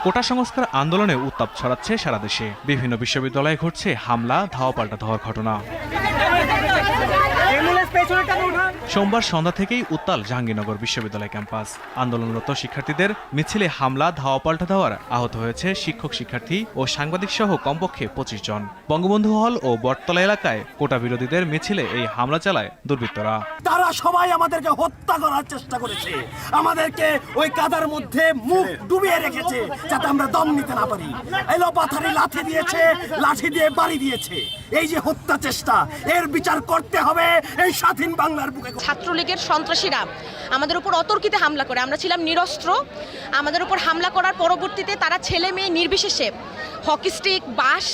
কোটা সংস্কার আন্দোলনে উত্তাপ ছড়াচ্ছে সারা দেশে। বিভিন্ন বিশ্ববিদ্যালয়ে ঘটছে হামলা, ধাওয়া পাল্টা ধাওয়ার ঘটনা। সোমবার সন্ধ্যা থেকেই উত্তাল জাহাঙ্গীরনগর বিশ্ববিদ্যালয় ক্যাম্পাস। আন্দোলনরত শিক্ষার্থীদের মিছিলে হামলা, ধাওয়া পাল্টা ধাওয়ার আহত হয়েছে শিক্ষক, শিক্ষার্থী ও সাংবাদিক সহ কমপক্ষে 25 জন। বঙ্গবন্ধু হল ও বটতলা এলাকায় কোটা বিরোধীদের মিছিলে এই হামলা চালায় দুর্বৃত্তরা। তারা সবাই আমাদেরকে হত্যা করার চেষ্টা করেছে, আমাদেরকে ওই কাদার মধ্যে মুখ ডুবিয়ে রেখেছে যাতে আমরা দম নিতে না পারি। এলো পাথারি লাঠি দিয়েছে, লাঠি দিয়ে বাড়ি দিয়েছে। এই যে হত্যা চেষ্টা, এর বিচার করতে হবে এই স্বাধীন বাংলার বুকে। ছাত্রলীগের সন্ত্রাসীরা আমাদের উপর অতর্কিতে হামলা করে, আমরা ছিলাম নিরস্ত্র। আমাদের উপর হামলা করার পরবর্তীতে তারা ছেলে মেয়ে নির্বিশেষে হকি স্টিক, বাঁশ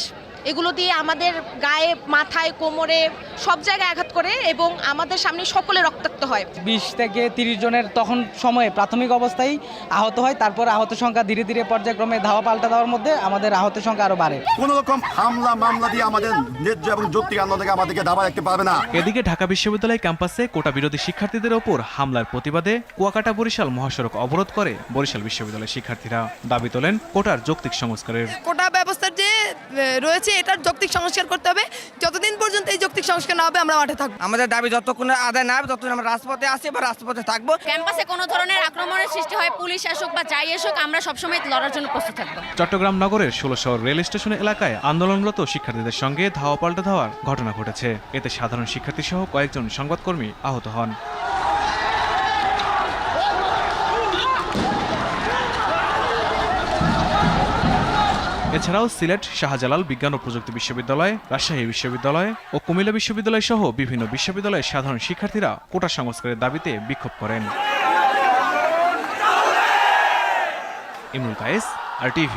এগুলো দিয়ে আমাদের গায়ে, মাথায়, কোমরে সব জায়গায় আঘাত করে এবং আমাদের সামনে সকলে রক্তাক্ত হয়। 20 থেকে 30 জনের তখন সময়ে প্রাথমিক অবস্থায় আহত হয়। তারপর আহত সংখ্যা ধীরে ধীরে পর্যায়ক্রমে ধাওয়া পাল্টা দেওয়ার মধ্যে আমাদের আহত সংখ্যা আরো বাড়ে। কোন রকম হামলা মামলা দিয়ে আমাদের ন্যায্য এবং যৌক্তিক আন্দোলন থেকে আমাদেরকে দাবা রাখতে পারবে না। এদিকে ঢাকা বিশ্ববিদ্যালয় ক্যাম্পাসে কোটা বিরোধী শিক্ষার্থীদের ওপর হামলার প্রতিবাদে কুয়াকাটা বরিশাল মহাসড়ক অবরোধ করে বরিশাল বিশ্ববিদ্যালয়ের শিক্ষার্থীরা। দাবি তোলেন কোটার যৌক্তিক সংস্কারের। কোটা ব্যবস্থার যে রয়েছে এটার যৌক্তিক সংস্কার করতে হবে। যতদিন পর্যন্ত এই যৌক্তিক সংস্কার না হবে আমরা মাঠে থাকবো। আমাদের দাবি যতক্ষণ আদায় না হবে ততক্ষণ আমরা রাজপথে আসি বা রাজপথে থাকবো। ক্যাম্পাসে কোনো ধরনের আক্রমণের সৃষ্টি হয়, পুলিশ আসুক বা যাই আসুক, আমরা সবসময় লড়ার জন্য প্রস্তুত থাকবো। চট্টগ্রাম নগরের 16 শহর রেল স্টেশন এলাকায় আন্দোলনরত শিক্ষার্থীদের সঙ্গে ধাওয়া পাল্টা ধাওয়ার ঘটনা ঘটেছে। এতে সাধারণ শিক্ষার্থী সহ কয়েকজন সংবাদকর্মী আহত হন। এছাড়াও সিলেট শাহজালাল বিজ্ঞান ও প্রযুক্তি বিশ্ববিদ্যালয়, রাজশাহী বিশ্ববিদ্যালয় ও কুমিল্লা বিশ্ববিদ্যালয় সহ বিভিন্ন বিশ্ববিদ্যালয়ের সাধারণ শিক্ষার্থীরা কোটা সংস্কারের দাবিতে বিক্ষোভ করেন। ইমরুল কায়েস, RTV।